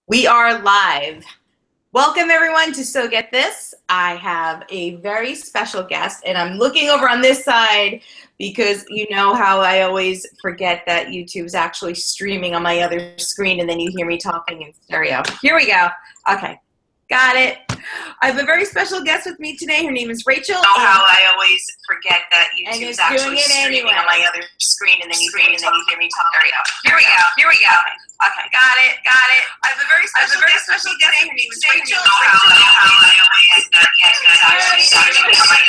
We are live. Welcome everyone to So Get This. I have a very special guest and I'm looking over on this side because you know how I always forget that YouTube's actually streaming on my other screen and then you hear me talking in stereo. Here we go. Okay, got it. I have a very special guest with me today. Her name is Rachel. You know how I always forget that YouTube's actually streaming on my other screen and then you hear me talking. Here we go. Okay, got it. I have a very special guest today. Her name is Rachel. You know how I always forget that YouTube's actually streaming on my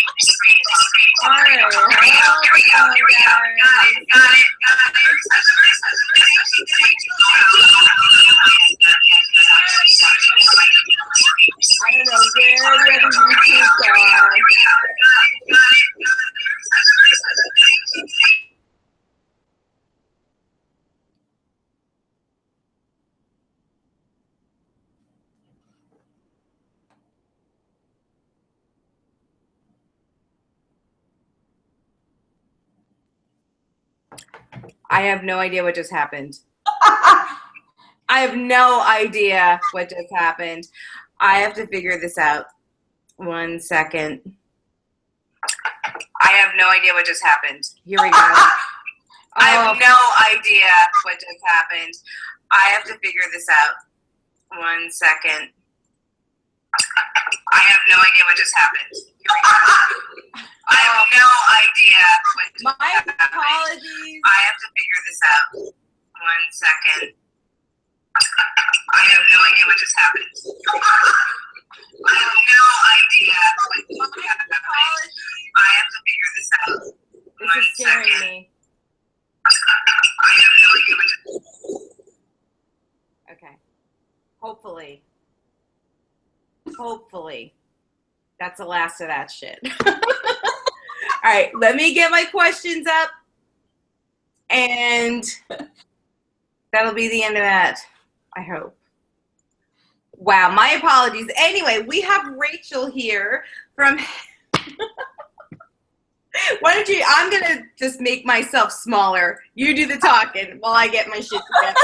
other screen and then you hear me talking. Here we go. Got it. I have a very special guest today. You know how I always forget that YouTube's actually streaming on my other screen. I don't know where the other YouTubes are. I have no idea what just happened. I have no idea what just happened. I have to figure this out. 1 second. I have no idea what just happened. Here we go. I have no idea what just happened. I have to figure this out. 1 second. I have no idea what just happened. Here we go. I have no idea what just happened. My apologies. I have to figure this out. 1 second. I have no idea what just happened. I have no idea what just happened. I have to figure this out. This is scaring me. I have no idea what just happened. Okay. Hopefully. That's the last of that shit. All right, let me get my questions up. And that'll be the end of that, I hope. Wow, my apologies. Anyway, we have Rachel here from... Why don't you... I'm going to just make myself smaller. You do the talking while I get my shit together.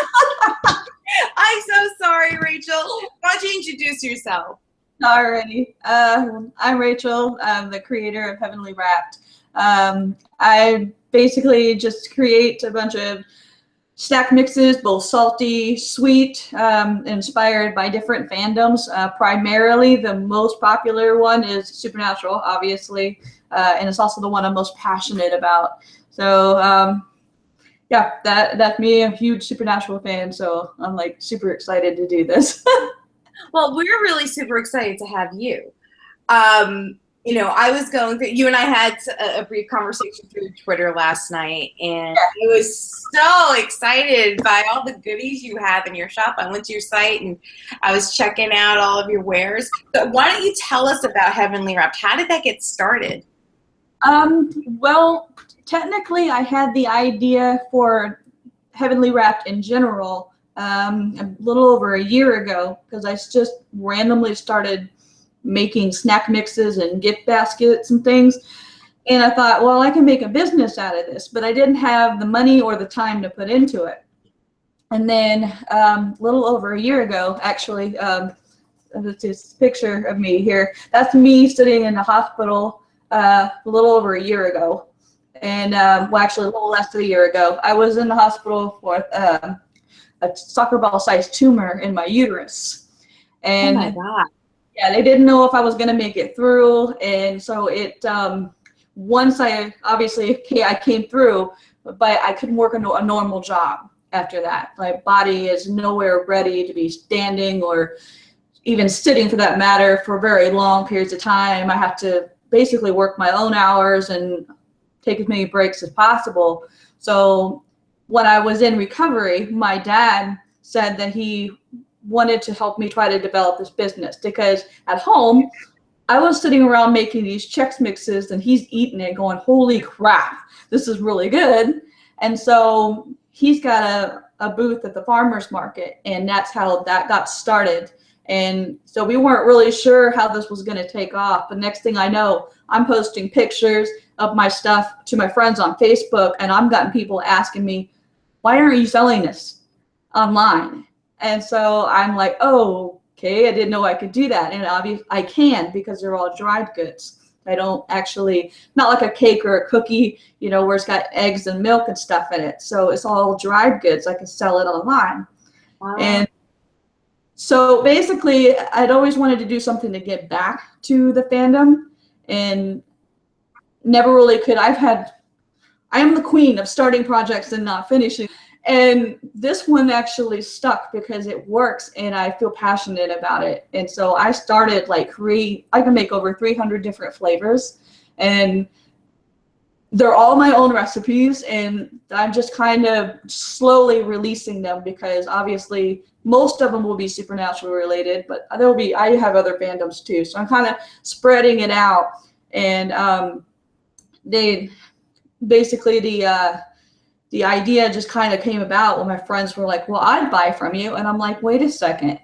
I'm so sorry, Rachel. Why don't you introduce yourself? Alrighty. I'm Rachel. I'm the creator of Heavenly Wrapped. I basically just create a bunch of snack mixes, both salty, sweet, inspired by different fandoms. Primarily, the most popular one is Supernatural, obviously, and it's also the one I'm most passionate about. So, yeah, that's me. I'm a huge Supernatural fan, so I'm like super excited to do this. Well, we're really super excited to have you. You know, I was going through, you and I had a brief conversation through Twitter last night, and I was so excited by all the goodies you have in your shop. I went to your site and I was checking out all of your wares. So why don't you tell us about Heavenly Wrapped? How did that get started? Well, technically I had the idea for Heavenly Wrapped in general a little over a year ago, because I just randomly started making snack mixes and gift baskets and things. And I thought, well, I can make a business out of this, but I didn't have the money or the time to put into it. And then a little over a year ago, actually, this picture of me here, that's me sitting in the hospital a little over a year ago. And well, actually a little less than a year ago, I was in the hospital for a soccer ball sized tumor in my uterus. And oh my God. Yeah, they didn't know if I was going to make it through. And so it, once I came through, but I couldn't work a normal job after that. My body is nowhere ready to be standing or even sitting, for that matter, for very long periods of time. I have to basically work my own hours and take as many breaks as possible. So when I was in recovery, my dad said that he wanted to help me try to develop this business, because at home I was sitting around making these Chex mixes and he's eating it going, holy crap, this is really good. And so he's got a booth at the farmer's market, and that's how that got started. And so we weren't really sure how this was going to take off. But next thing I know, I'm posting pictures of my stuff to my friends on Facebook, and I'm gotten people asking me, why aren't you selling this online? And so I'm like, oh, okay, I didn't know I could do that. And obviously I can, because they're all dried goods. I don't actually, not like a cake or a cookie, you know, where it's got eggs and milk and stuff in it. So it's all dried goods. I can sell it online. Wow. And so basically, I'd always wanted to do something to get back to the fandom, and never really could. I am the queen of starting projects and not finishing. And this one actually stuck because it works and I feel passionate about it. And so I started like I can make over 300 different flavors, and they're all my own recipes, and I'm just kind of slowly releasing them because obviously most of them will be supernatural related, but I have other fandoms too. So I'm kind of spreading it out. And they basically, the idea just kind of came about when my friends were like, well, I'd buy from you. And I'm like, wait a second.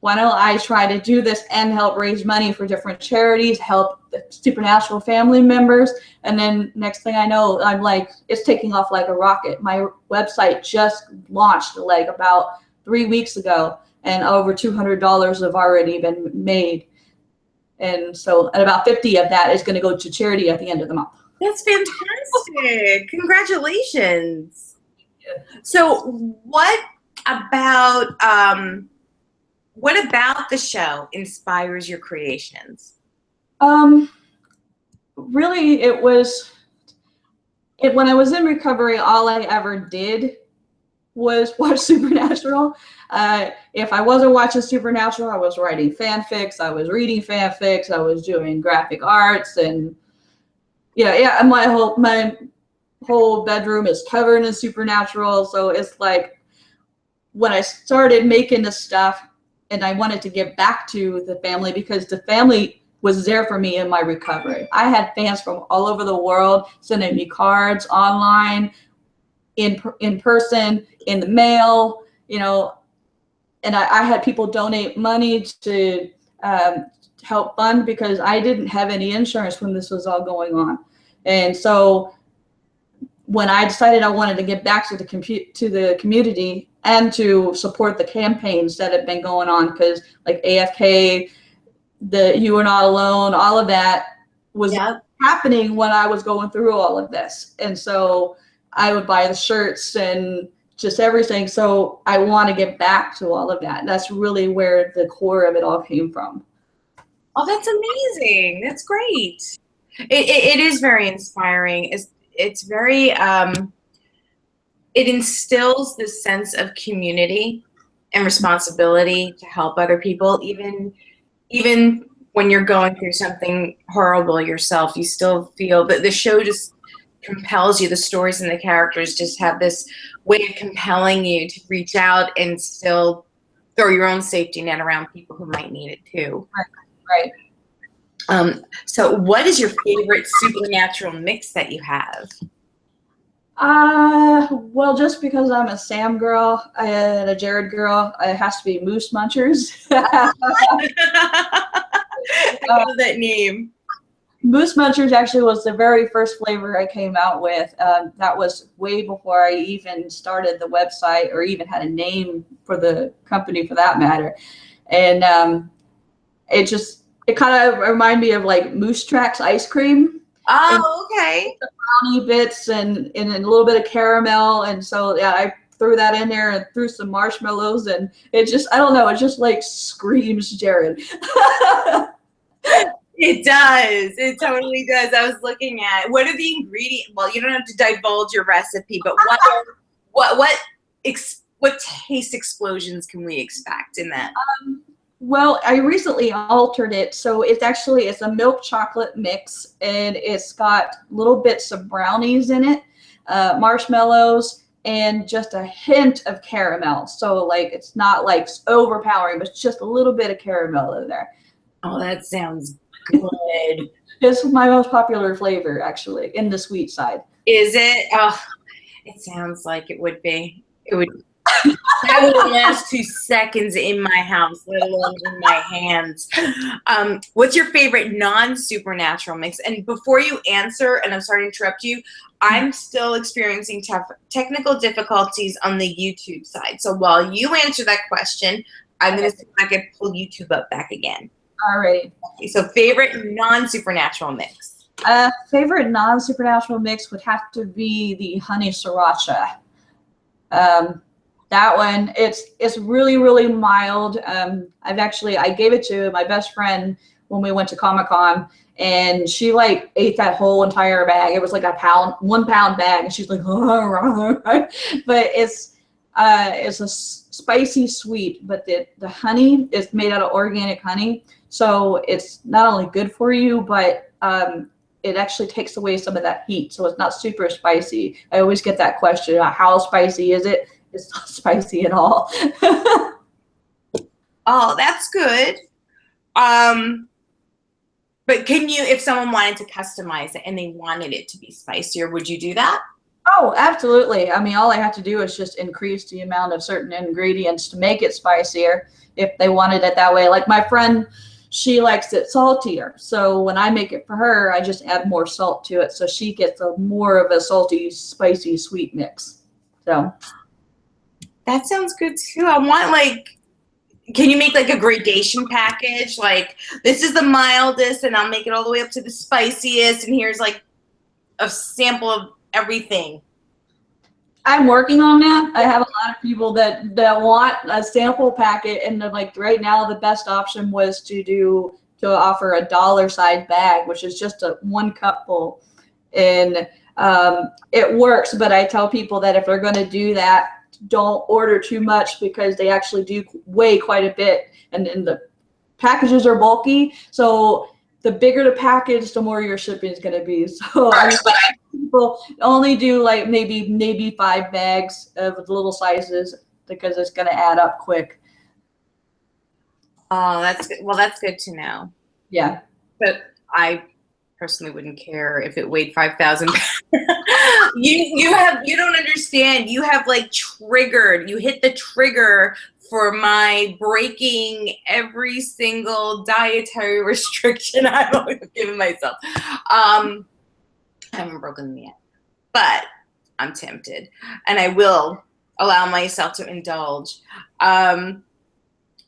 Why don't I try to do this and help raise money for different charities, help the supernatural family members? And then next thing I know, I'm like, it's taking off like a rocket. My website just launched like about 3 weeks ago, and over $200 have already been made. And so, and about 50 of that is going to go to charity at the end of the month. That's fantastic. Congratulations. So what about the show inspires your creations? Really, when I was in recovery, all I ever did was watch Supernatural. If I wasn't watching Supernatural, I was writing fanfics, I was reading fanfics, I was doing graphic arts, and yeah, my whole bedroom is covered in Supernatural. So it's like when I started making this stuff, and I wanted to give back to the family, because the family was there for me in my recovery. I had fans from all over the world sending me cards online, in person, in the mail, and I had people donate money to help fund, because I didn't have any insurance when this was all going on. And so when I decided I wanted to get back to the community and to support the campaigns that have been going on, because like AFK, the You Are Not Alone, all of that was happening when I was going through all of this. And so I would buy the shirts and just everything. So I want to get back to all of that. That's really where the core of it all came from. Oh, that's amazing. That's great. It is very inspiring. It's very, it instills this sense of community and responsibility to help other people. Even when you're going through something horrible yourself, you still feel that the show just compels you. The stories and the characters just have this way of compelling you to reach out and still throw your own safety net around people who might need it too. Right. So what is your favorite supernatural mix that you have? Well, just because I'm a Sam girl and a Jared girl, it has to be Moose Munchers. I love that name. Moose Munchers actually was the very first flavor I came out with. That was way before I even started the website or even had a name for the company, for that matter. And it kind of reminded me of like Moose Tracks ice cream. Oh, okay. The brownie bits and a little bit of caramel. And so, yeah, I threw that in there and threw some marshmallows, and it just, I don't know, it just like screams Jared. It does. It totally does. I was looking at, what are the ingredients? Well, you don't have to divulge your recipe, but what taste explosions can we expect in that? Well, I recently altered it. So it's a milk chocolate mix, and it's got little bits of brownies in it, marshmallows, and just a hint of caramel. So like, it's not like overpowering, but it's just a little bit of caramel in there. Oh, that sounds good. It's my most popular flavor, actually, in the sweet side. Is it? Oh, it sounds like it would be. It would. That wouldn't last 2 seconds in my house, let alone in my hands. What's your favorite non-supernatural mix? And before you answer, and I'm sorry to interrupt you, I'm still experiencing technical difficulties on the YouTube side. So while you answer that question, I'm going to see if I can pull YouTube up back again. All right. Okay, so favorite non-supernatural mix? Favorite non-supernatural mix would have to be the honey sriracha. That one, it's really, really mild. I gave it to my best friend when we went to Comic-Con, and she like ate that whole entire bag. It was like 1 pound bag, and she's like, oh. But it's a spicy sweet, but the honey is made out of organic honey, so it's not only good for you, but it actually takes away some of that heat, so it's not super spicy. I always get that question, how spicy is it? It's not spicy at all. Oh, that's good. But can you, if someone wanted to customize it and they wanted it to be spicier, would you do that? Oh, absolutely. I mean, all I have to do is just increase the amount of certain ingredients to make it spicier if they wanted it that way. Like my friend, she likes it saltier. So when I make it for her, I just add more salt to it. So she gets more of a salty, spicy, sweet mix. So that sounds good too. I want can you make like a gradation package? Like this is the mildest and I'll make it all the way up to the spiciest. And here's like a sample of everything. I'm working on that. I have a lot of people that want a sample packet, and like right now the best option was to offer a dollar-sized bag, which is just a 1 cup full, and it works. But I tell people that if they're going to do that, don't order too much because they actually do weigh quite a bit, and the packages are bulky. So the bigger the package, the more your shipping is going to be. So I mean, people only do like maybe 5 bags of the little sizes because it's going to add up quick. Oh, that's good. Well, that's good to know. Yeah. But I personally wouldn't care if it weighed 5,000 pounds. You don't understand. You have like you hit the trigger for my breaking every single dietary restriction I've given myself. I haven't broken them yet, but I'm tempted, and I will allow myself to indulge.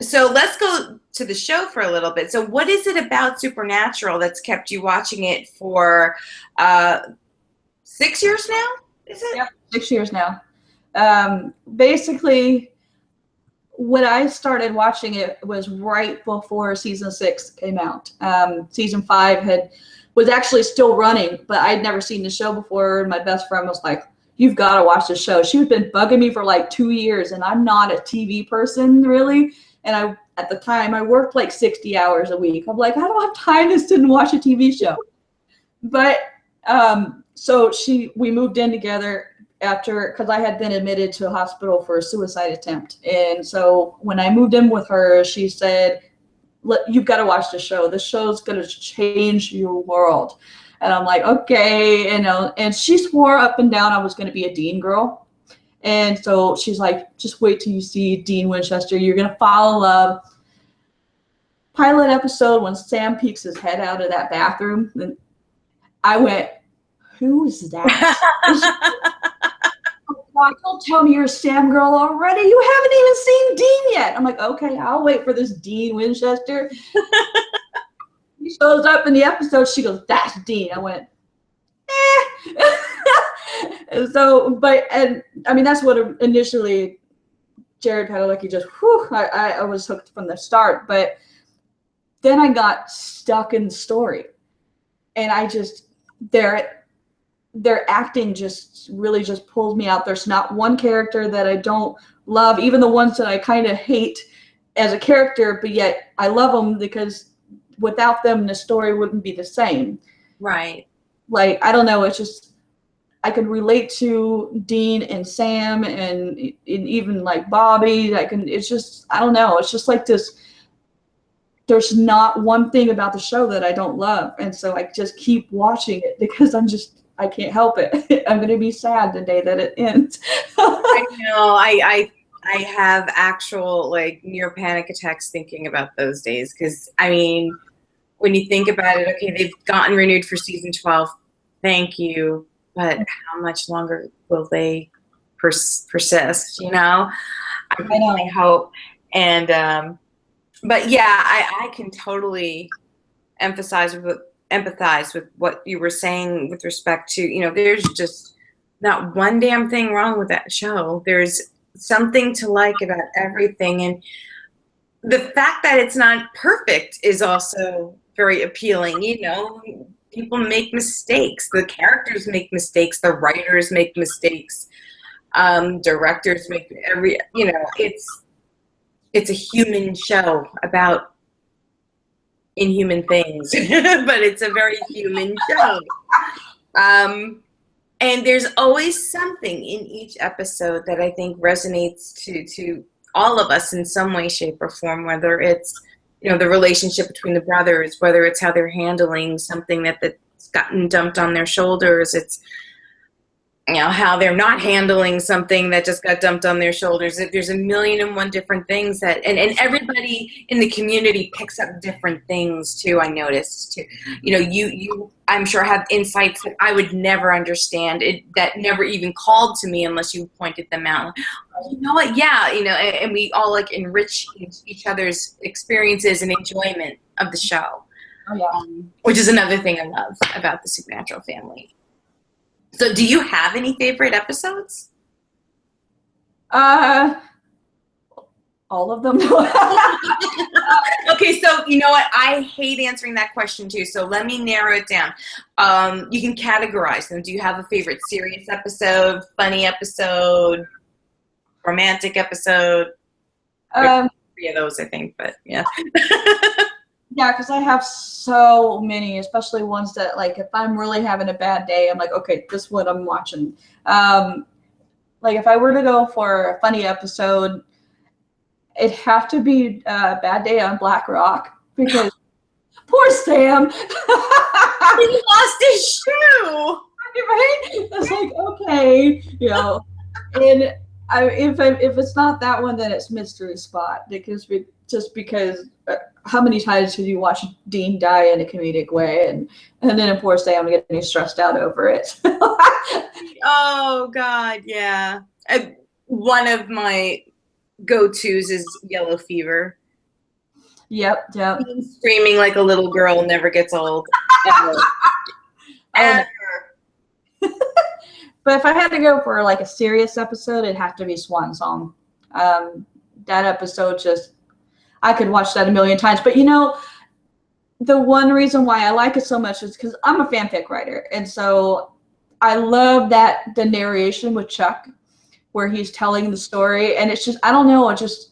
So let's go to the show for a little bit. So what is it about Supernatural that's kept you watching it for 6 years now? Is it? Yep, 6 years now. Basically, when I started watching it was right before season 6 came out. Season 5 was actually still running, but I'd never seen the show before. And my best friend was like, "You've got to watch the show." She had been bugging me for like 2 years, and I'm not a TV person really. And at the time, I worked like 60 hours a week. I'm like, I don't have time to sit and watch a TV show. But so we moved in together because I had been admitted to a hospital for a suicide attempt. And so when I moved in with her, she said, "You've got to watch the show. The show's going to change your world." And I'm like, okay, and she swore up and down I was going to be a Dean girl. And so she's like, "Just wait till you see Dean Winchester. You're going to fall in love." Pilot episode, when Sam peeks his head out of that bathroom, and I went, "Who is that?" "Don't tell me you're a Sam girl already. You haven't even seen Dean yet." I'm like, "Okay, I'll wait for this Dean Winchester." He shows up in the episode. She goes, "That's Dean." I went, eh. And I mean, that's what initially Jared Padalecki just, I was hooked from the start. But then I got stuck in the story. And their acting just really just pulls me out. There's not one character that I don't love, even the ones that I kind of hate as a character, but yet I love them because without them, the story wouldn't be the same. Right. Like, I don't know, it's just, I could relate to Dean and Sam and even like Bobby. It's just, I don't know, it's just like this, there's not one thing about the show that I don't love. And so I just keep watching it because I can't help it. I'm going to be sad the day that it ends. I know. I have actual like near panic attacks thinking about those days. Because I mean, when you think about it, okay, they've gotten renewed for season 12. Thank you. But how much longer will they persist? You know, I really hope. And but yeah, I can totally empathize with what you were saying with respect to, you know, there's just not one damn thing wrong with that show. There's something to like about everything, and the fact that it's not perfect is also very appealing. You know, people make mistakes, the characters make mistakes, the writers make mistakes, directors make you know, it's a human show about inhuman things, but it's a very human show. And there's always something in each episode that I think resonates to all of us in some way, shape, or form, whether it's, you know, the relationship between the brothers, whether it's how they're handling something that's gotten dumped on their shoulders, it's, you know, how they're not handling something that just got dumped on their shoulders. There's a million and one different things that, and everybody in the community picks up different things too. I noticed too. You know, you I'm sure have insights that I would never understand, that never even called to me unless you pointed them out. You know what? Yeah, you know, and we all like enrich each other's experiences and enjoyment of the show. Oh, yeah. Which is another thing I love about the Supernatural family. So do you have any favorite episodes? All of them. Okay, so you know what? I hate answering that question too, so let me narrow it down. You can categorize them. Do you have a favorite serious episode, funny episode, romantic episode? Three of those, I think, but yeah. Yeah, because I have so many, especially ones that, like, if I'm really having a bad day, I'm like, okay, this is what I'm watching. Like, if I were to go for a funny episode, it'd have to be a Bad Day on Black Rock, because poor Sam. He lost his shoe. Right? It's like, okay, you know. And if it's not that one, then it's Mystery Spot, because how many times have you watched Dean die in a comedic way, and then of course I'm getting stressed out over it. Oh God, yeah. One of my go-tos is Yellow Fever. Yep. Screaming like a little girl never gets old. Ever. But if I had to go for like a serious episode, it'd have to be Swan Song. That episode I could watch that a million times. But you know, the one reason why I like it so much is because I'm a fanfic writer. And so I love the narration with Chuck, where he's telling the story. And it's just, I don't know, it just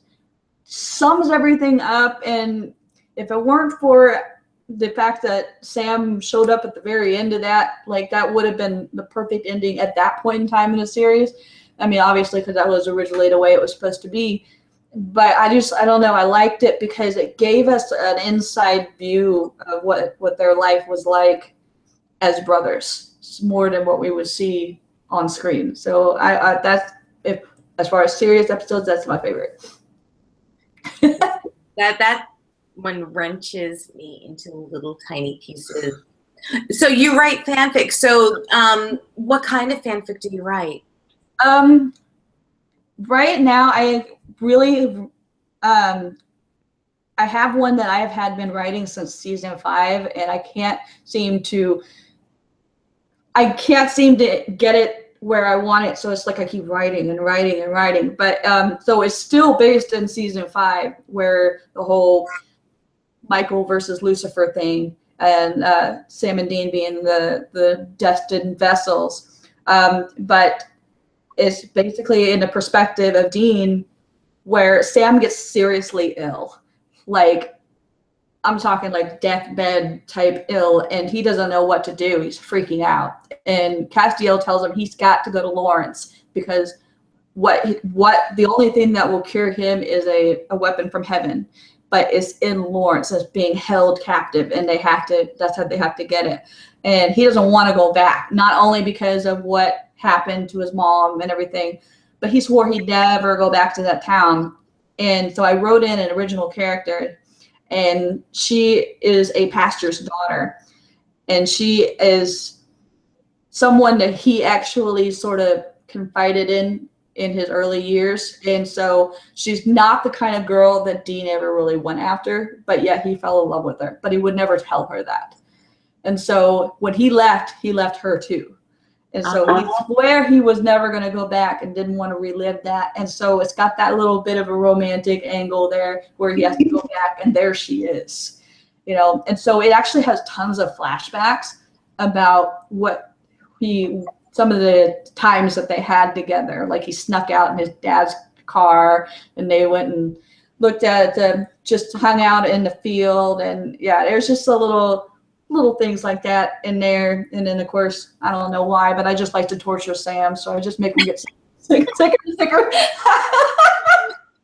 sums everything up. And if it weren't for the fact that Sam showed up at the very end of that, like, that would have been the perfect ending at that point in time in the series. I mean, obviously, because that was originally the way it was supposed to be. But I don't know, I liked it because it gave us an inside view of what their life was like as brothers. It's more than what we would see on screen. So as far as serious episodes, that's my favorite. that one wrenches me into little tiny pieces. So you write fanfic. So what kind of fanfic do you write? Right now, I really, I have one that I have been writing since season 5, and I can't seem to get it where I want it. So it's like I keep writing and writing and writing. But so it's still based in season 5, where the whole Michael versus Lucifer thing, and Sam and Dean being the destined vessels. But it's basically in the perspective of Dean, where Sam gets seriously ill. Like, I'm talking like deathbed type ill, and he doesn't know what to do. He's freaking out. And Castiel tells him he's got to go to Lawrence, because the only thing that will cure him is a weapon from heaven, but it's in Lawrence, as being held captive, and that's how they have to get it. And he doesn't want to go back, not only because of what happened to his mom and everything, but he swore he'd never go back to that town. And so I wrote in an original character, and she is a pastor's daughter, and she is someone that he actually sort of confided in his early years. And so she's not the kind of girl that Dean ever really went after, but yet he fell in love with her, but he would never tell her that. And so when he left her too. And so he swore he was never going to go back and didn't want to relive that. And so it's got that little bit of a romantic angle there where he has to go back, and there she is, you know. And so it actually has tons of flashbacks about some of the times that they had together. Like he snuck out in his dad's car, and they went and looked at just hung out in the field. And yeah, there's just a little things like that in there. And then of course, I don't know why, but I just like to torture Sam, so I just make him get sicker and sicker.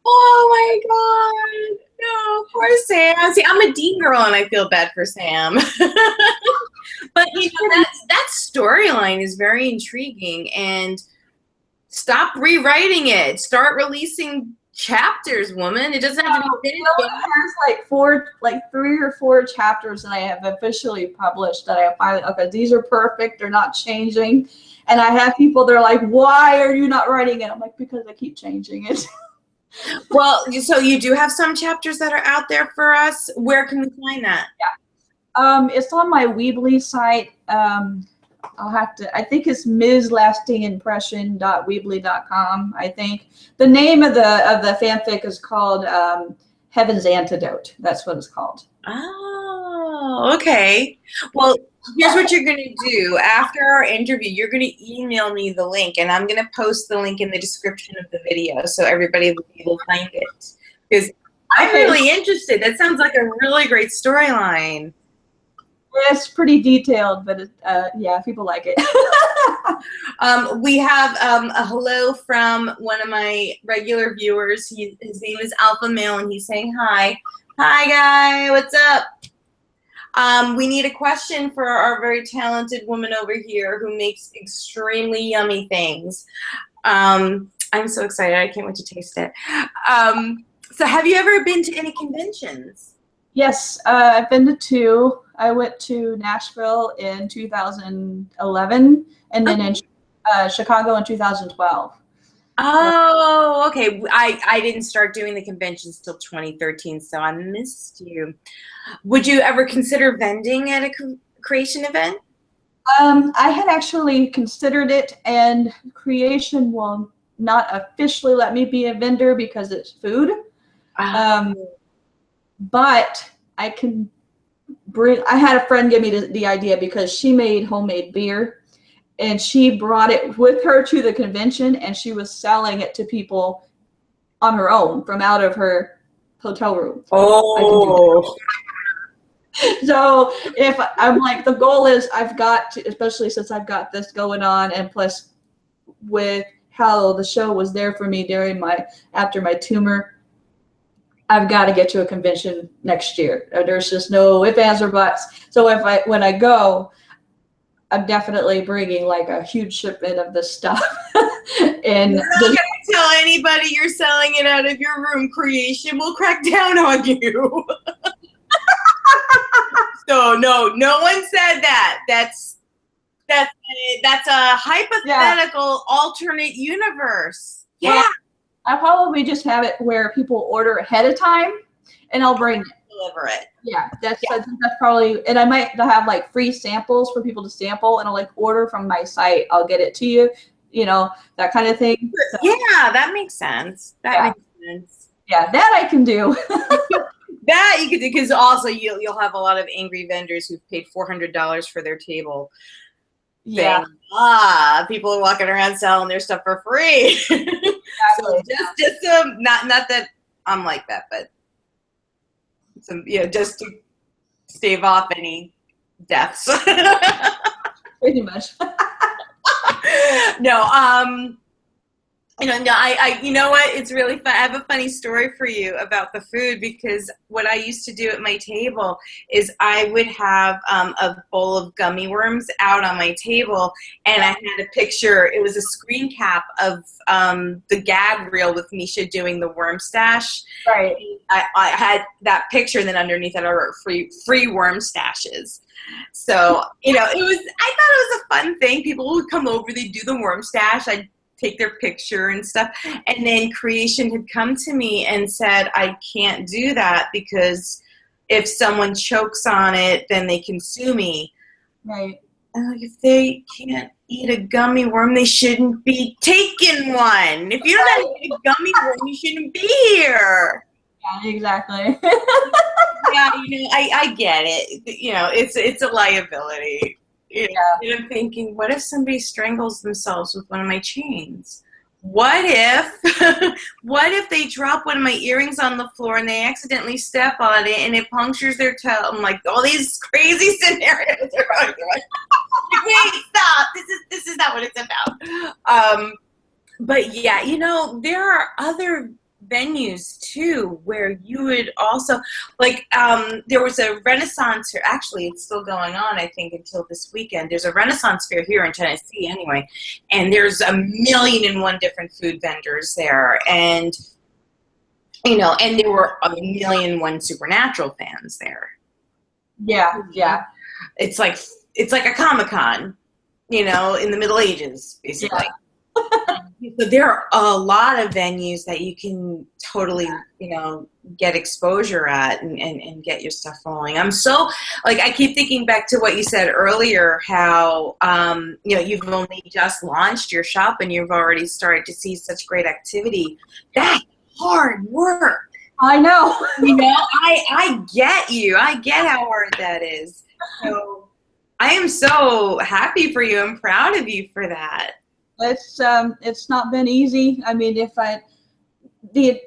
Oh my God. No, poor Sam. See, I'm a Dean girl and I feel bad for Sam. But you know, that storyline is very intriguing, and stop rewriting it. Start releasing chapters, woman. It doesn't have to be finished. It has like 3 or 4 chapters that I have officially published that I finally, okay, these are perfect, they're not changing. And I have people, they're like, why are you not writing it? I'm like, because I keep changing it. Well, so you do have some chapters that are out there for us. Where can we find that? Yeah. It's on my Weebly site. I'll have to, I think it's mslastingimpression.weebly.com. I think the name of the fanfic is called Heaven's Antidote. That's what it's called. Oh, okay. Well, here's what you're going to do. After our interview, you're going to email me the link, and I'm going to post the link in the description of the video so everybody will be able to find it. Because I'm really interested. That sounds like a really great storyline. It's pretty detailed, but yeah, people like it. We have a hello from one of my regular viewers. His name is Alpha Male, and he's saying hi. Hi, guy. What's up? We need a question for our very talented woman over here who makes extremely yummy things. I'm so excited. I can't wait to taste it. So have you ever been to any conventions? Yes, I've been to 2. I went to Nashville in 2011, and then in Chicago in 2012. Oh, okay. I didn't start doing the conventions till 2013, so I missed you. Would you ever consider vending at a creation event? I had actually considered it, and creation will not officially let me be a vendor because it's food. But I can bring, I had a friend give me the idea because she made homemade beer, and she brought it with her to the convention, and she was selling it to people on her own from out of her hotel room. Oh. So if I'm like, the goal is I've got to, especially since I've got this going on, and plus with how the show was there for me during after my tumor, I've got to get to a convention next year. There's just no ifs, ands, or buts. So when I go, I'm definitely bringing like a huge shipment of this stuff. And you're not gonna tell anybody you're selling it out of your room. Creation will crack down on you. So no one said that. That's a hypothetical alternate universe. Yeah. Well, I'll probably just have it where people order ahead of time, and I'll bring it. Deliver it. Yeah, that's probably, and I might have like free samples for people to sample, and I'll like order from my site. I'll get it to you, you know, that kind of thing. So, yeah, that makes sense. That makes sense. Yeah, that I can do. That you could do, because also you'll have a lot of angry vendors who've paid $400 for their table. Yeah. Saying, people are walking around selling their stuff for free. Exactly. So just not that I'm like that, but just to stave off any deaths. Pretty much. No. You know, no, you know what? It's really fun. I have a funny story for you about the food, because what I used to do at my table is I would have a bowl of gummy worms out on my table, and I had a picture. It was a screen cap of the gag reel with Misha doing the worm stash. Right. I had that picture, and then underneath it I wrote free worm stashes. So, you know, I thought it was a fun thing. People would come over, they'd do the worm stash. I'd take their picture and stuff. And then Creation had come to me and said, I can't do that because if someone chokes on it, then they can sue me. Right. And like, if they can't eat a gummy worm, they shouldn't be taking one. If you don't have to eat a gummy worm, you shouldn't be here. Yeah, exactly. Yeah, you know, I get it. You know, it's a liability. You know, and I'm thinking, what if somebody strangles themselves with one of my chains? What if they drop one of my earrings on the floor and they accidentally step on it and it punctures their toe? I'm like, all these crazy scenarios are running. Like, wait, stop. This is not what it's about. But yeah, you know, there are other venues too where you would also, like, there was a Renaissance fair. Actually, it's still going on, I think, until this weekend. There's a Renaissance fair here in Tennessee anyway, and there's 1,000,001 different food vendors there, and you know, and there were 1,000,001 Supernatural fans there. Yeah, yeah. It's like a Comic-Con, you know, in the Middle Ages, basically. Yeah. So there are a lot of venues that you can totally, you know, get exposure at and get your stuff rolling. I'm so, like, I keep thinking back to what you said earlier, how, you know, you've only just launched your shop and you've already started to see such great activity. That's hard work. I know. You know, I get you. I get how hard that is. So I am so happy for you. I'm proud of you for that. It's not been easy. I mean, the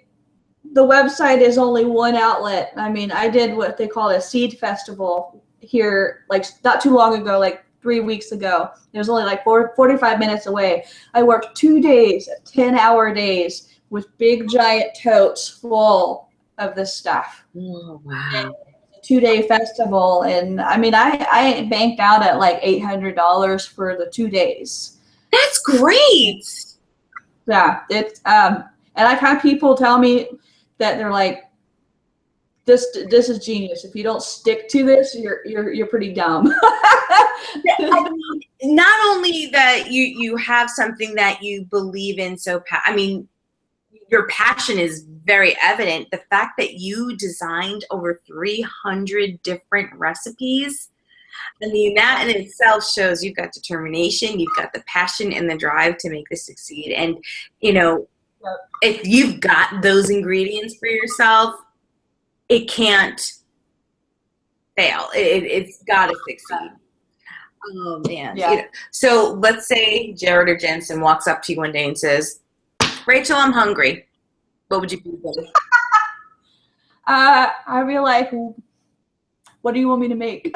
website is only one outlet. I mean, I did what they call a seed festival here, like not too long ago, like 3 weeks ago. It was only like 45 minutes away. I worked 2 days, 10-hour days with big giant totes full of this stuff. Oh, wow. 2-day festival. And I mean, I banked out at like $800 for the 2 days. That's great. Yeah, it's and I've had people tell me that they're like, this is genius. If you don't stick to this, you're pretty dumb. I mean, not only that you have something that you believe in, I mean, your passion is very evident. The fact that you designed over 300 different recipes, I mean, that in itself shows you've got determination, you've got the passion and the drive to make this succeed. And, you know, if you've got those ingredients for yourself, it can't fail. It's got to succeed. Oh, man. Yeah. You know, so let's say Jared or Jensen walks up to you one day and says, Rachel, I'm hungry. What would you do? I'd be like, what do you want me to make?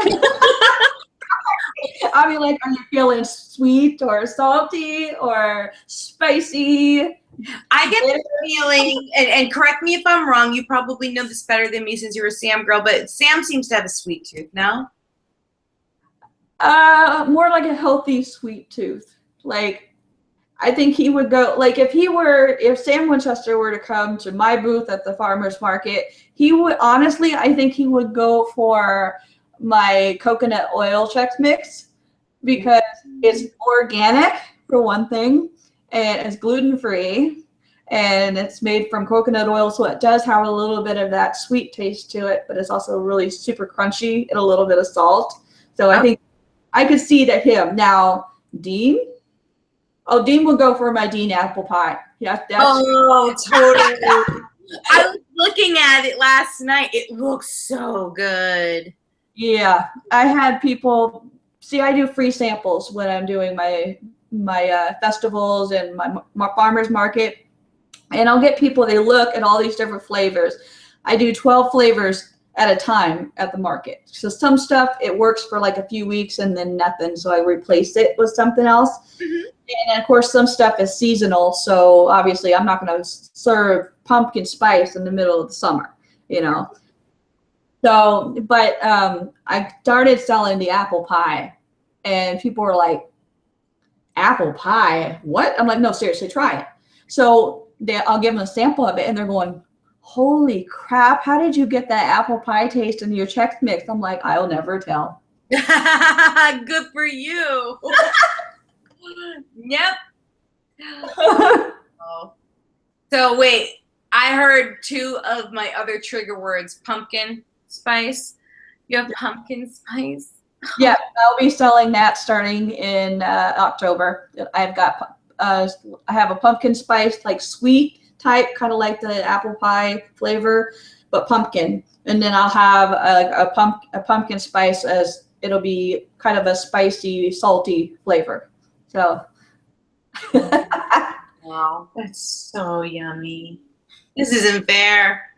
I'd be like, are you feeling sweet or salty or spicy? I get the feeling, and correct me if I'm wrong, you probably know this better than me since you're a Sam girl, but Sam seems to have a sweet tooth, no? More like a healthy sweet tooth. Like, I think he would go, like, if Sam Winchester were to come to my booth at the farmer's market, he would, honestly, I think he would go for my coconut oil Chex Mix because it's organic, for one thing, and it's gluten-free, and it's made from coconut oil, so it does have a little bit of that sweet taste to it, but it's also really super crunchy and a little bit of salt. So I think I could see that him. Now, Dean? Oh, Dean will go for my Dean apple pie. Yeah, oh, totally. I was looking at it last night. It looks so good. Yeah, I had people see. I do free samples when I'm doing my festivals and my farmers market, and I'll get people. They look at all these different flavors. I do 12 flavors at a time at the market. So some stuff it works for like a few weeks and then nothing. So I replace it with something else. Mm-hmm. And of course, some stuff is seasonal, so obviously I'm not going to serve pumpkin spice in the middle of the summer, you know. So, but I started selling the apple pie, and people were like, apple pie? What? I'm like, no, seriously, try it. So I'll give them a sample of it, and they're going, holy crap, how did you get that apple pie taste in your Chex Mix? I'm like, I'll never tell. Good for you. Yep. So wait, I heard two of my other trigger words, pumpkin spice. You have pumpkin spice? Yeah, I'll be selling that starting in October. I've got, I have a pumpkin spice, like sweet type, kind of like the apple pie flavor, but pumpkin. And then I'll have a pumpkin spice as it'll be kind of a spicy, salty flavor. So. Wow, that's so yummy. This isn't fair.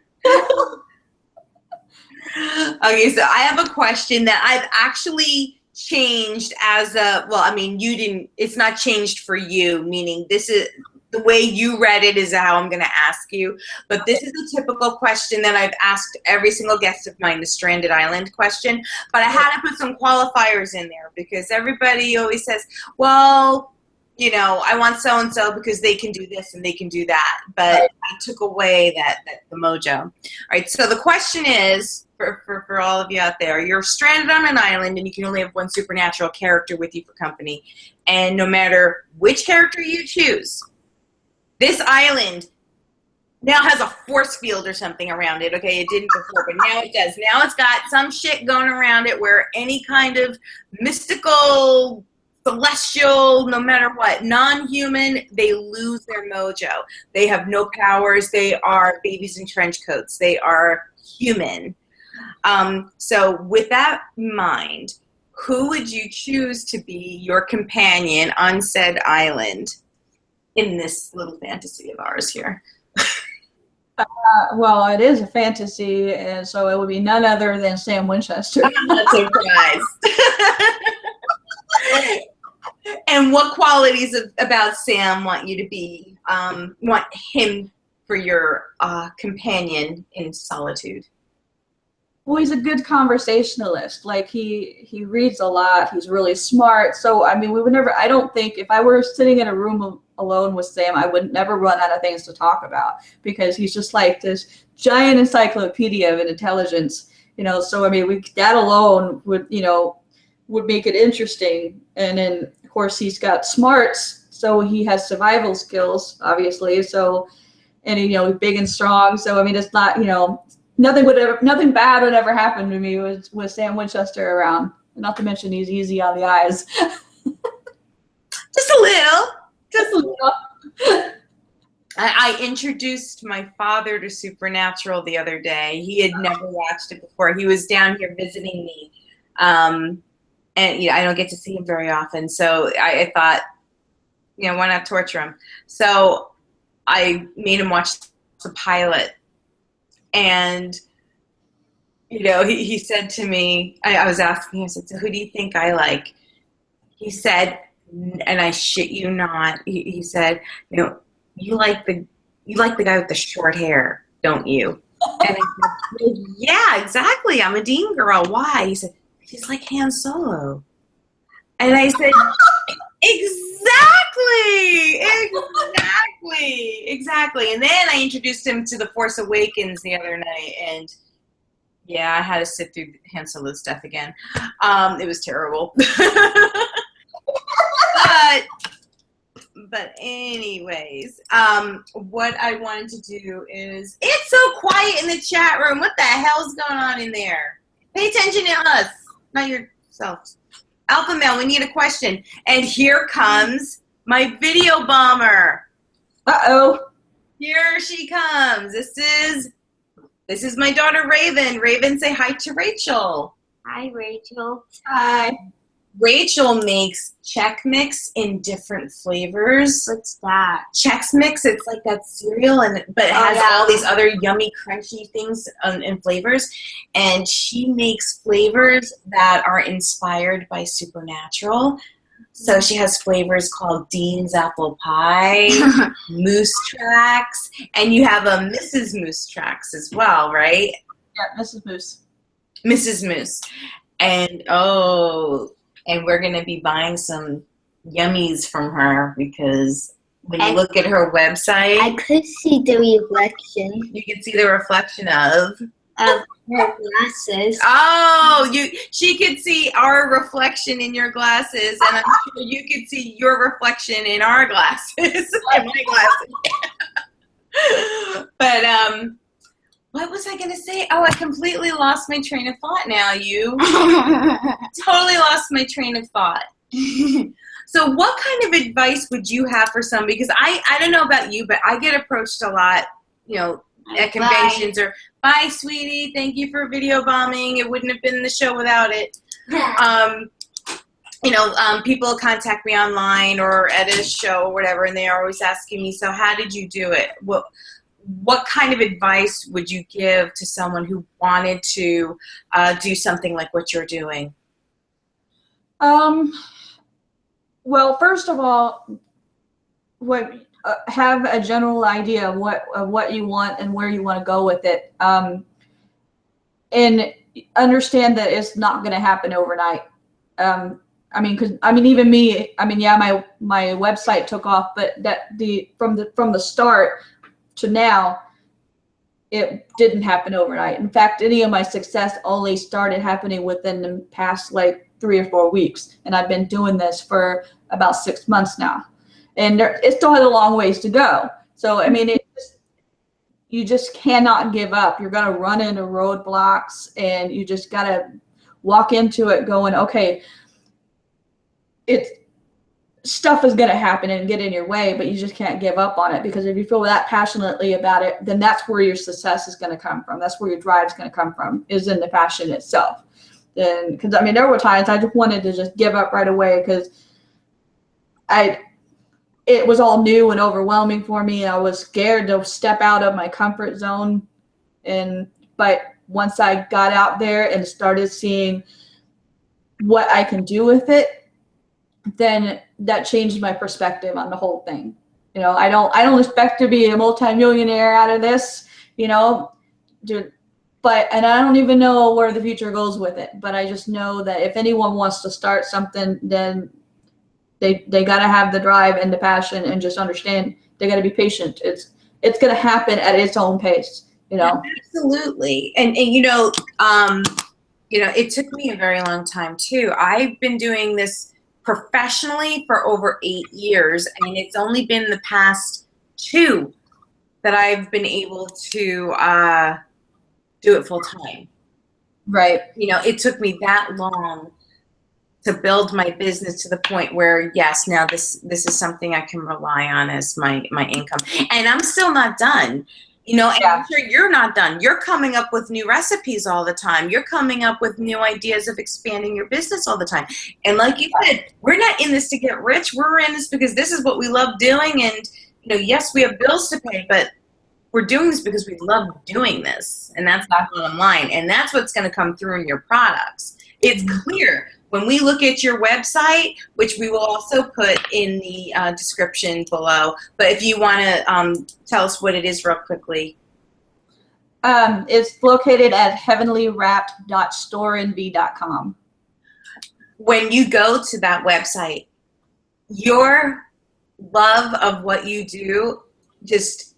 Okay, so I have a question that I've actually changed as a, well, I mean, you didn't, it's not changed for you, meaning this is, the way you read it is how I'm going to ask you. But this is a typical question that I've asked every single guest of mine, the stranded island question. But I had to put some qualifiers in there because everybody always says, well, you know, I want so-and-so because they can do this and they can do that. But I took away that the mojo. All right, so the question is, for all of you out there, you're stranded on an island and you can only have one supernatural character with you for company. And no matter which character you choose, this island now has a force field or something around it. Okay, it didn't before, but now it does. Now it's got some shit going around it where any kind of mystical, celestial, no matter what, non-human, they lose their mojo. They have no powers. They are babies in trench coats. They are human. So with that in mind, who would you choose to be your companion on said island in this little fantasy of ours here? Well, it is a fantasy, and so it would be none other than Sam Winchester. I'm not surprised. And what qualities about Sam want you to be, want him for your companion in solitude? Well, he's a good conversationalist. Like he reads a lot. He's really smart. So, I mean, we would never, I don't think if I were sitting in a room alone with Sam, I would never run out of things to talk about because he's just like this giant encyclopedia of intelligence, you know. So, I mean, that alone would, you know, would make it interesting. And then, of course, he's got smarts. So he has survival skills, obviously. So, and, you know, he's big and strong. So, I mean, it's not, you know, nothing bad would ever happen to me with Sam Winchester around. Not to mention he's easy on the eyes. Just a little. Just a little. I introduced my father to Supernatural the other day. He had never watched it before. He was down here visiting me. And you know, I don't get to see him very often. So I thought, you know, why not torture him? So I made him watch the pilot. And, you know, he said to me, I was asking him, I said, so who do you think I like? He said, and I shit you not, he said, you know, you like the guy with the short hair, don't you? And I said, yeah, exactly. I'm a Dean girl. Why? He said, he's like Han Solo. And I said, exactly. And then I introduced him to The Force Awakens the other night, and yeah, I had to sit through Han Solo's death again. It was terrible. But anyways, what I wanted to do is, it's so quiet in the chat room. What the hell's going on in there? Pay attention to us, not yourself. Alpha Male, we need a question. And here comes my video bomber. Uh-oh. Here she comes. This is my daughter, Raven. Raven, say hi to Rachel. Hi, Rachel. Hi. Rachel makes Chex Mix in different flavors. What's that? Chex Mix, it's like that cereal, but it has all these other yummy, crunchy things and flavors. And she makes flavors that are inspired by Supernatural. So she has flavors called Dean's Apple Pie, Moose Tracks, and you have a Mrs. Moose Tracks as well, right? Yeah, Mrs. Moose. Mrs. Moose. And and we're going to be buying some yummies from her because when you look at her website, I could see the reflection you can see the reflection of her glasses. Oh, she could see our reflection in your glasses, and I'm sure you could see your reflection in our glasses, in my glasses. But what was I gonna say? Oh, I completely lost my train of thought now. You totally lost my train of thought. So what kind of advice would you have for somebody? Because I don't know about you, but I get approached a lot, at conventions or, bye, sweetie, thank you for video bombing. It wouldn't have been the show without it. People contact me online or at a show or whatever, and they're always asking me, so how did you do it? What kind of advice would you give to someone who wanted to do something like what you're doing? Well, first of all, have a general idea of what you want and where you want to go with it, and understand that it's not going to happen overnight. Even me. My website took off, but from the start to now, it didn't happen overnight. In fact, any of my success only started happening within the past 3 or 4 weeks, and I've been doing this for about 6 months now, and it still has a long ways to go. So you just cannot give up. You're gonna run into roadblocks, and you just gotta walk into it going, okay, stuff is gonna happen and get in your way, but you just can't give up on it, because if you feel that passionately about it, then that's where your success is gonna come from. That's where your drive is gonna come from, is in the passion itself. Because there were times I just wanted to just give up right away, because it was all new and overwhelming for me. I was scared to step out of my comfort zone, but once I got out there and started seeing what I can do with it, then that changed my perspective on the whole thing. I don't expect to be a multimillionaire out of this, and I don't even know where the future goes with it. But I just know that if anyone wants to start something, then they got to have the drive and the passion, and just understand they got to be patient. It's going to happen at its own pace, Absolutely. And it took me a very long time too. I've been doing this professionally for over 8 years, and it's only been the past 2 that I've been able to do it full time. Right. It took me that long to build my business to the point where, yes, now this is something I can rely on as my income. And I'm still not done. And I'm sure you're not done. You're coming up with new recipes all the time. You're coming up with new ideas of expanding your business all the time. And like you said, we're not in this to get rich. We're in this because this is what we love doing. And, yes, we have bills to pay, but we're doing this because we love doing this. And that's the bottom line. And that's what's going to come through in your products. It's clear. When we look at your website, which we will also put in the description below, but if you want to tell us what it is real quickly. It's located at heavenlywrapped.storenv.com. When you go to that website, your love of what you do just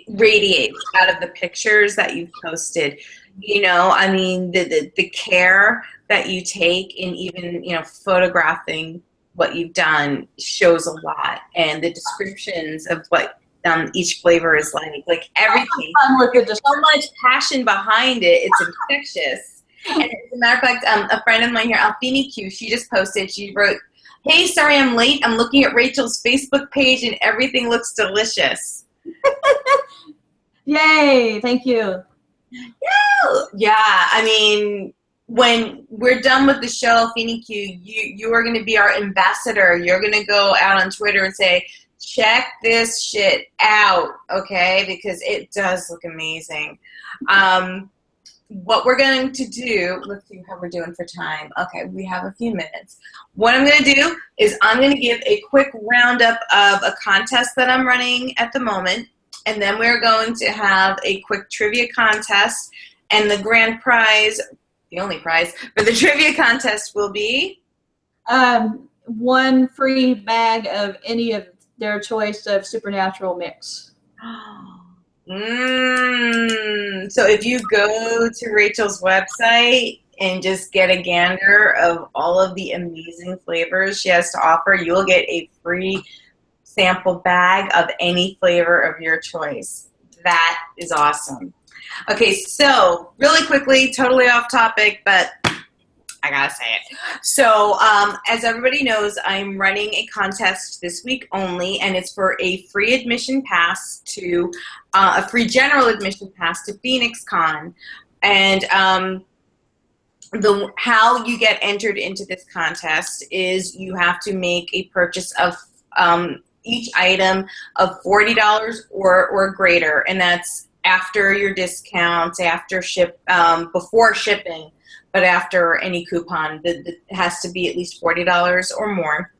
radiates out of the pictures that you've posted. The care that you take in even, photographing what you've done shows a lot. And the descriptions of what each flavor is like everything. There's so much passion behind it. It's infectious. And as a matter of fact, a friend of mine here, Alfini Q, she just posted, she wrote, "Hey, sorry I'm late. I'm looking at Rachel's Facebook page and everything looks delicious." Yay, thank you. Yeah, when we're done with the show, Fini Q, you are going to be our ambassador. You're going to go out on Twitter and say, check this shit out, okay? Because it does look amazing. what we're going to do, let's see how we're doing for time. Okay, we have a few minutes. What I'm going to do is I'm going to give a quick roundup of a contest that I'm running at the moment, and then we're going to have a quick trivia contest, and the grand prize, the only prize for the trivia contest will be? One free bag of any of their choice of Supernatural mix. So if you go to Rachel's website and just get a gander of all of the amazing flavors she has to offer, you'll get a free sample bag of any flavor of your choice. That is awesome. Okay, so really quickly, totally off topic, but I gotta say it. So as everybody knows, I'm running a contest this week only, and it's for a free admission pass to, a free general admission pass to Phoenix Con. And how you get entered into this contest is you have to make a purchase of each item of $40 or greater, and that's after your discounts, after before shipping. But after any coupon, it has to be at least $40 or more.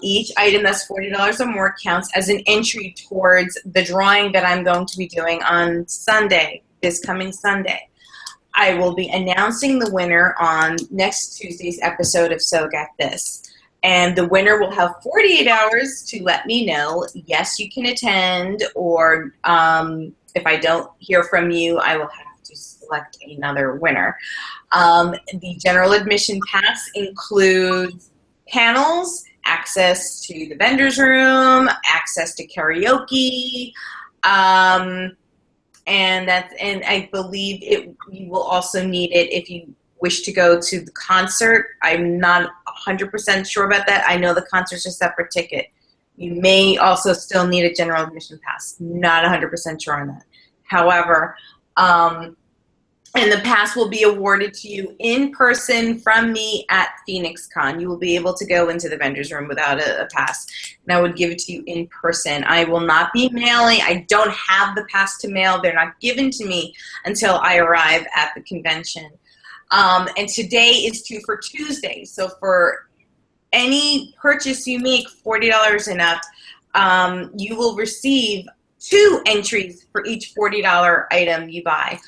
Each item that's $40 or more counts as an entry towards the drawing that I'm going to be doing on Sunday, this coming Sunday. I will be announcing the winner on next Tuesday's episode of So Get This. And the winner will have 48 hours to let me know, yes, you can attend, or if I don't hear from you, I will have to select another winner. The general admission pass includes panels, access to the vendor's room, access to karaoke, and I believe you will also need it if you wish to go to the concert. I'm not 100% sure about that. I know the concert's a separate ticket. You may also still need a general admission pass. Not 100% sure on that. However, and the pass will be awarded to you in person from me at Phoenix Con. You will be able to go into the vendor's room without a pass. And I would give it to you in person. I will not be mailing. I don't have the pass to mail. They're not given to me until I arrive at the convention. And today is for Tuesday. So for any purchase you make, $40 and up, you will receive 2 entries for each $40 item you buy.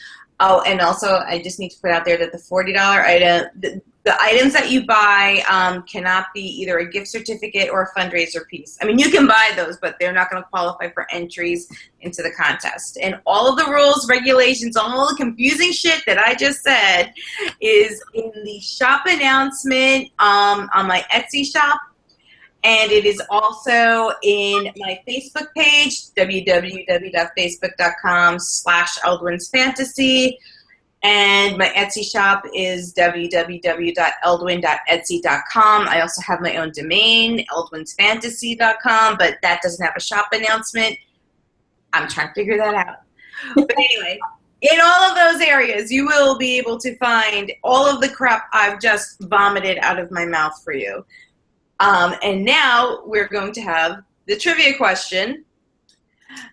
Oh, and also, I just need to put out there that the $40 item, the items that you buy cannot be either a gift certificate or a fundraiser piece. I mean, you can buy those, but they're not going to qualify for entries into the contest. And all of the rules, regulations, all the confusing shit that I just said is in the shop announcement on my Etsy shop. And it is also in my Facebook page, www.facebook.com/EldwinsFantasy. And my Etsy shop is www.eldwin.etsy.com. I also have my own domain, eldwinsfantasy.com, but that doesn't have a shop announcement. I'm trying to figure that out. But anyway, in all of those areas, you will be able to find all of the crap I've just vomited out of my mouth for you. And now we're going to have the trivia question.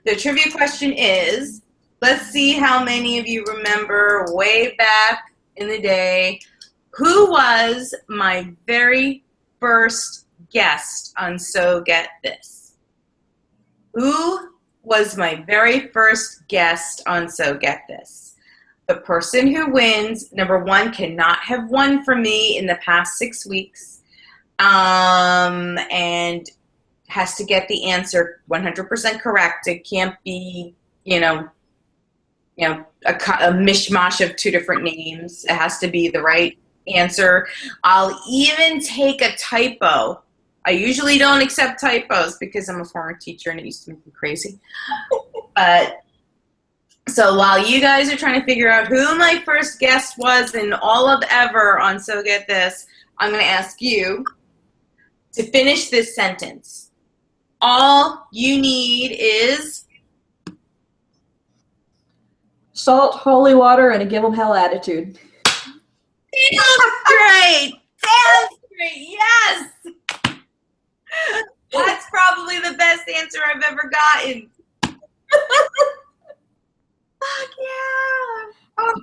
The trivia question is, let's see how many of you remember way back in the day, who was my very first guest on So Get This? Who was my very first guest on So Get This? The person who wins, number 1, cannot have won from me in the past 6 weeks. And has to get the answer 100% correct. It can't be, a mishmash of 2 different names. It has to be the right answer. I'll even take a typo. I usually don't accept typos because I'm a former teacher and it used to make me crazy. But so while you guys are trying to figure out who my first guest was in all of ever on So Get This, I'm going to ask you to finish this sentence. All you need is salt, holy water, and a give 'em hell attitude. That's great. That's great. Yes. That's probably the best answer I've ever gotten. Fuck yeah. Oh,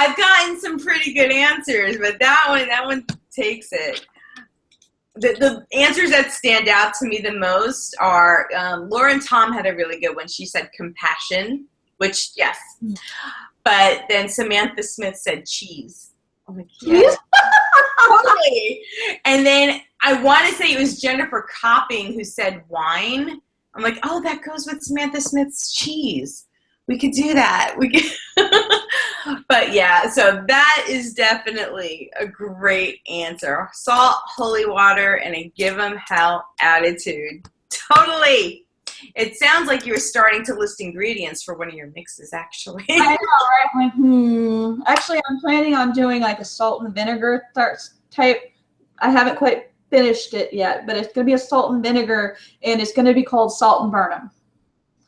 I've gotten some pretty good answers, but that one takes it. The answers that stand out to me the most are Laura and Tom had a really good one. She said compassion, which yes, but then Samantha Smith said cheese. I'm like, yes. Totally. And then I want to say it was Jennifer Copping who said wine. I'm like, oh, that goes with Samantha Smith's cheese. We could do that. We could. But yeah, so that is definitely a great answer. Salt, holy water, and a give 'em hell attitude. Totally. It sounds like you were starting to list ingredients for one of your mixes, actually. I know, right? I'm like, Actually, I'm planning on doing like a salt and vinegar type. I haven't quite finished it yet, but it's going to be a salt and vinegar, and it's going to be called Salt and Burnham.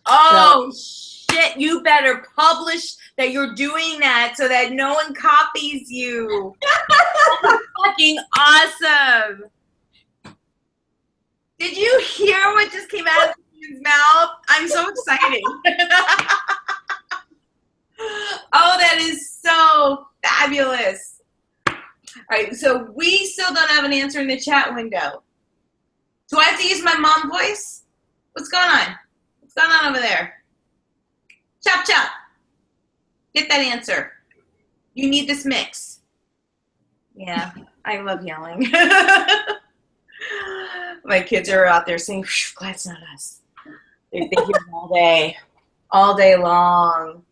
Oh, shit. You better publish that you're doing that so that no one copies you. That's fucking awesome. Did you hear what just came out of his mouth? I'm so excited. Oh, that is so fabulous. All right, so we still don't have an answer in the chat window. Do I have to use my mom voice? What's going on? What's going on over there? Chop, chop. Get that answer. You need this mix. Yeah, I love yelling. My kids are out there saying, glad it's not us. They hear all day long.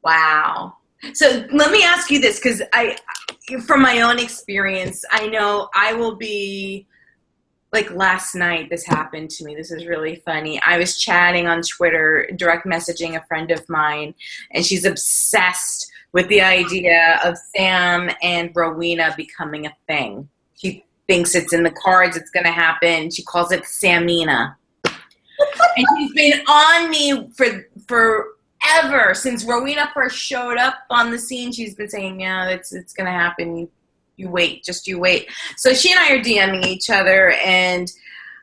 Wow. So let me ask you this, because from my own experience, I know I will be, like last night, this happened to me. This is really funny. I was chatting on Twitter, direct messaging a friend of mine, and she's obsessed with the idea of Sam and Rowena becoming a thing. She thinks it's in the cards, it's going to happen. She calls it Samina. And she's been on me forever. Since Rowena first showed up on the scene, she's been saying, yeah, it's going to happen. You wait, just you wait. So she and I are DMing each other, and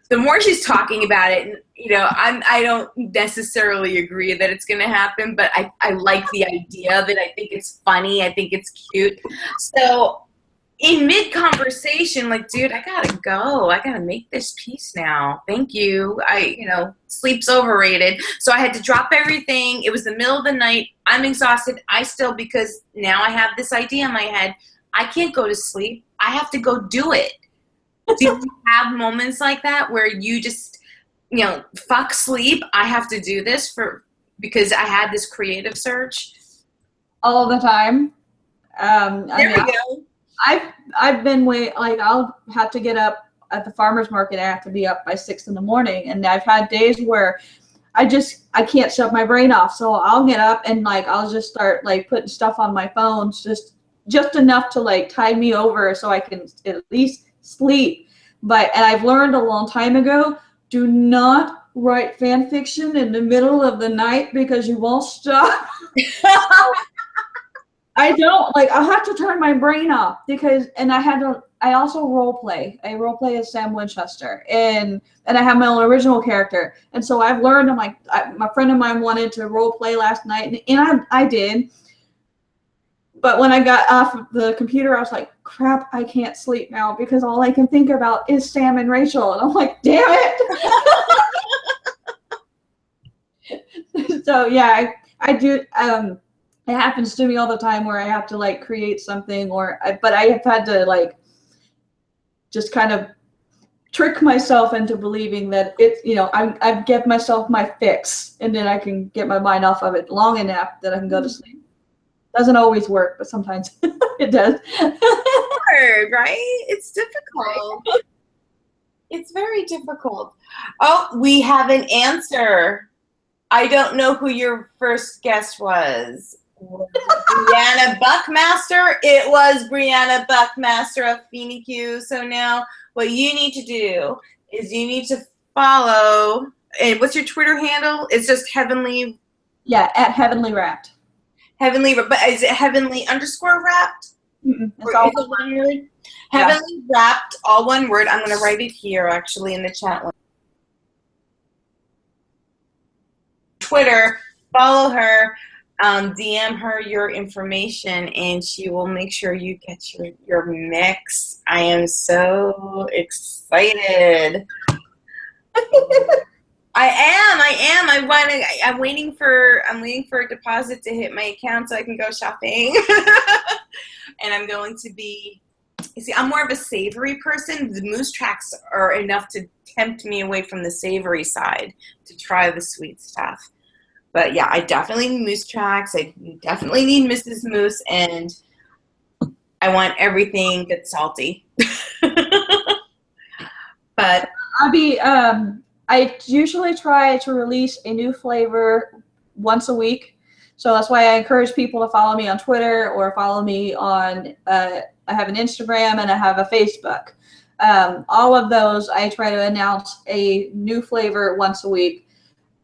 the more she's talking about it, you know, I don't necessarily agree that it's going to happen, but I like the idea of it. I think it's funny. I think it's cute. So in mid-conversation, like, dude, I got to go. I got to make this piece now. Thank you. Sleep's overrated. So I had to drop everything. It was the middle of the night. I'm exhausted. Because now I have this idea in my head. I can't go to sleep. I have to go do it. Do you have moments like that where you just, fuck sleep? I have to do this because I had this creative surge? All the time. There we go. I've been I'll have to get up at the farmer's market. I have to be up by 6 in the morning. And I've had days where I can't shut my brain off. So I'll get up and I'll just start putting stuff on my phone, just enough to tide me over so I can at least sleep. And I've learned a long time ago, do not write fan fiction in the middle of the night because you won't stop. I don't I'll have to turn my brain off I also role play. I role play as Sam Winchester, and I have my own original character. And so I've learned, my friend of mine wanted to role play last night, and I did. But when I got off the computer, I was like, crap, I can't sleep now because all I can think about is Sam and Rachel. And I'm like, damn it. So yeah, I do. It happens to me all the time where I have to create something, but I have had to just kind of trick myself into believing that it's, I've given myself my fix, and then I can get my mind off of it long enough that I can go to sleep. Doesn't always work, but sometimes it does. Hard, right? It's difficult. It's very difficult. Oh, we have an answer. I don't know who your first guest was. Brianna Buckmaster. It was Brianna Buckmaster of PhoenixQ. So now what you need to do is you need to follow. And what's your Twitter handle? It's just Heavenly. Yeah, at Heavenly Wrapped. Heavenly, but is it Heavenly _wrapped? It's all one word. Heavenly Wrapped, all one word. I'm going to write it here, actually, in the chat. Twitter, follow her. DM her your information and she will make sure you get your mix. I am so excited. I'm waiting for a deposit to hit my account so I can go shopping. And I'm going to be, you see, I'm more of a savory person. The moose tracks are enough to tempt me away from the savory side to try the sweet stuff. But yeah, I definitely need moose tracks. I definitely need Mrs. Moose, and I want everything that's salty. But I usually try to release a new flavor once a week. So that's why I encourage people to follow me on Twitter or follow me on, I have an Instagram and I have a Facebook. All of those, I try to announce a new flavor once a week.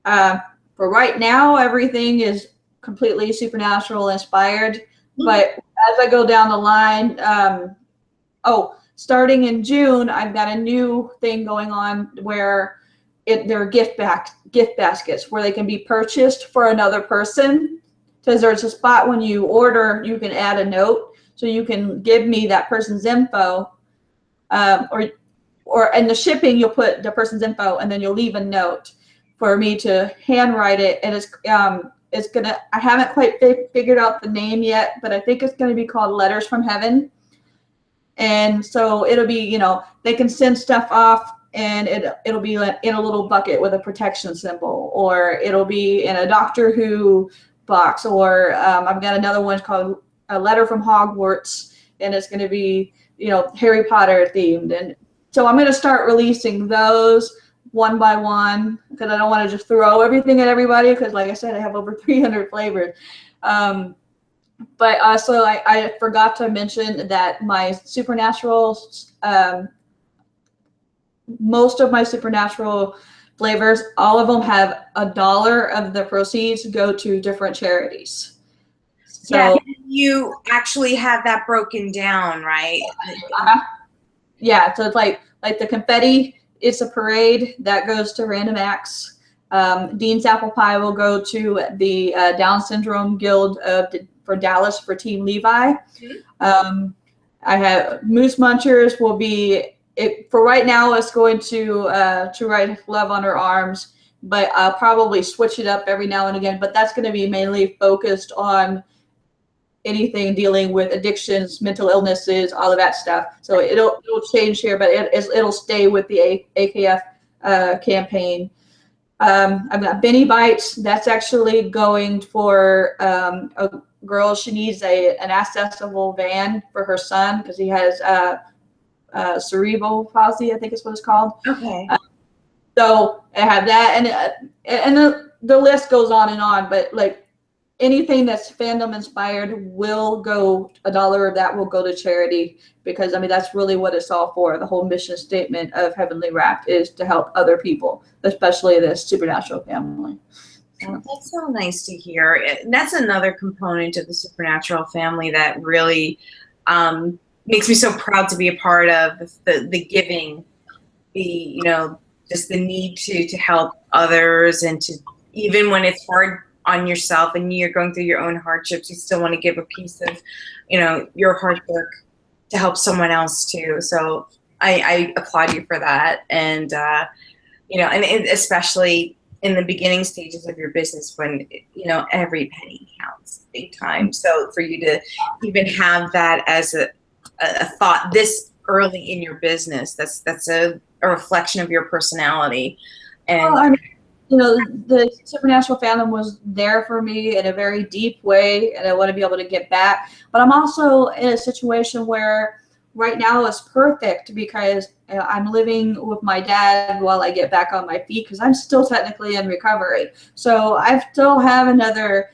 For right now, everything is completely supernatural inspired. But as I go down the line, starting in June, I've got a new thing going on where they're gift baskets where they can be purchased for another person. Because there's a spot when you order, you can add a note, so you can give me that person's info, or in the shipping you'll put the person's info and then you'll leave a note for me to handwrite it. And it's gonna, I haven't quite figured out the name yet, but I think it's gonna be called Letters from Heaven. And so it'll be, you know, they can send stuff off and it'll be in a little bucket with a protection symbol, or it'll be in a Doctor Who box, or I've got another one called A Letter from Hogwarts, and it's going to be, you know, Harry Potter themed. And so I'm going to start releasing those one by one because I don't want to just throw everything at everybody because, like I said, I have over 300 flavors. But also I forgot to mention that my supernatural, most of my supernatural flavors, all of them have $1 of the proceeds go to different charities. So, yeah, you actually have that broken down, right? Yeah, so it's like the confetti, it's a parade that goes to Random Acts. Dean's Apple Pie will go to the Down Syndrome Guild for Dallas for Team Levi. I have Moose Munchers will be, for right now it's going to write Love on Her Arms, but I'll probably switch it up every now and again, but that's going to be mainly focused on anything dealing with addictions, mental illnesses, all of that stuff. So it'll change here, but it'll stay with the AKF campaign. I've got Benny Bites. That's actually going for a girl. She needs an accessible van for her son because he has cerebral palsy, I think is what it's called. Okay. So I have that, and the list goes on, but like anything that's fandom inspired will go, $1 of that will go to charity, because I mean that's really what it's all for. The whole mission statement of Heavenly Wrapped is to help other people, especially the supernatural family. Oh, that's so nice to hear. That's another component of the supernatural family that really makes me so proud to be a part of, the giving, just the need to help others, and to, even when it's hard on yourself and you're going through your own hardships, you still want to give a piece of, your hard work to help someone else too. So I applaud you for that. And, and especially in the beginning stages of your business when, every penny counts big time. So for you to even have that as a thought this early in your business, that's a reflection of your personality. And well, the supernatural fandom was there for me in a very deep way, and I want to be able to get back. But I'm also in a situation where right now is perfect because I'm living with my dad while I get back on my feet, because I'm still technically in recovery. So I still have another,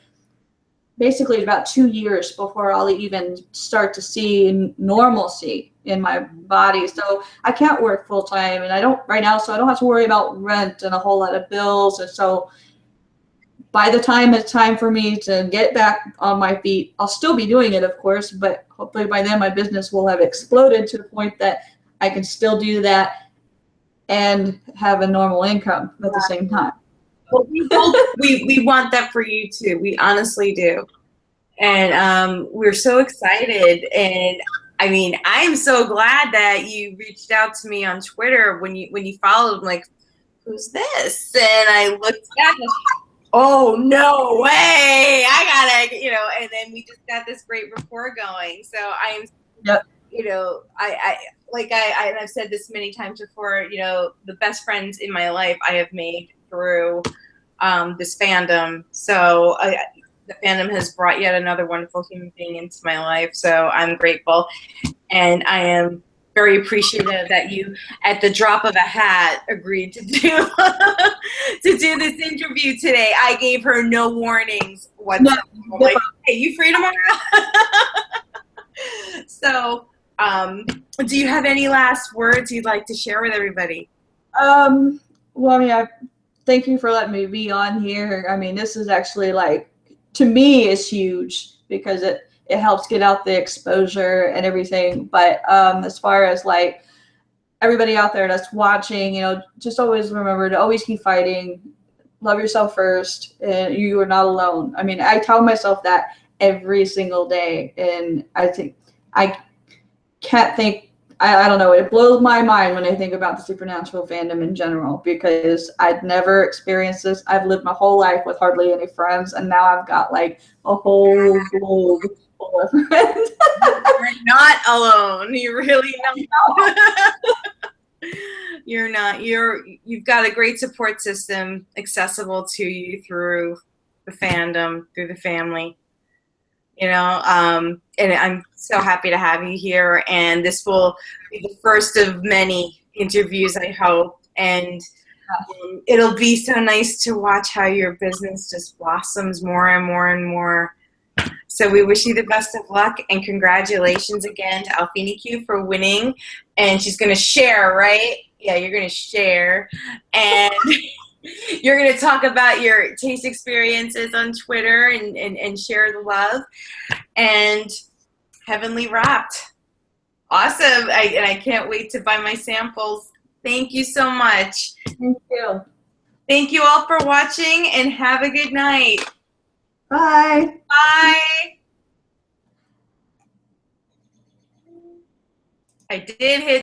basically about 2 years before I'll even start to see normalcy in my body. So I can't work full time, and I don't right now, so I don't have to worry about rent and a whole lot of bills. And so by the time it's time for me to get back on my feet, I'll still be doing it, of course, but hopefully by then my business will have exploded to the point that I can still do that and have a normal income at the same time. Well, we want that for you too. We honestly do. And we're so excited. And I mean, I am so glad that you reached out to me on Twitter when you followed. I'm like, who's this? And I looked back. Oh, no way. I gotta, and then we just got this great rapport going. So I'm, Yep. and I've said this many times before, the best friends in my life I have made through this fandom. So the fandom has brought yet another wonderful human being into my life. So I'm grateful. And I am very appreciative that you, at the drop of a hat, agreed to do to do this interview today. I gave her no warnings whatsoever. I'm like, hey, you free tomorrow? So, do you have any last words you'd like to share with everybody? Well, I mean, thank you for letting me be on here. I mean, this is actually, like, to me, is huge because it helps get out the exposure and everything. But as far as, like, everybody out there that's watching, just always remember to always keep fighting. Love yourself first, and you are not alone. I mean, I tell myself that every single day, and I think I can't think. I don't know. It blows my mind when I think about the supernatural fandom in general because I'd never experienced this. I've lived my whole life with hardly any friends, and now I've got like a whole globe full of friends. You're not alone. You're really not. You're not. You've got a great support system accessible to you through the fandom, through the family. And I'm so happy to have you here. And this will be the first of many interviews, I hope. And it'll be so nice to watch how your business just blossoms more and more and more. So we wish you the best of luck, and congratulations again to Alfini Q for winning. And she's going to share, right? Yeah, you're going to share. And you're going to talk about your taste experiences on Twitter and share the love. And Heavenly Wrapped. Awesome. And I can't wait to buy my samples. Thank you so much. Thank you. Thank you all for watching, and have a good night. Bye. Bye. I did hit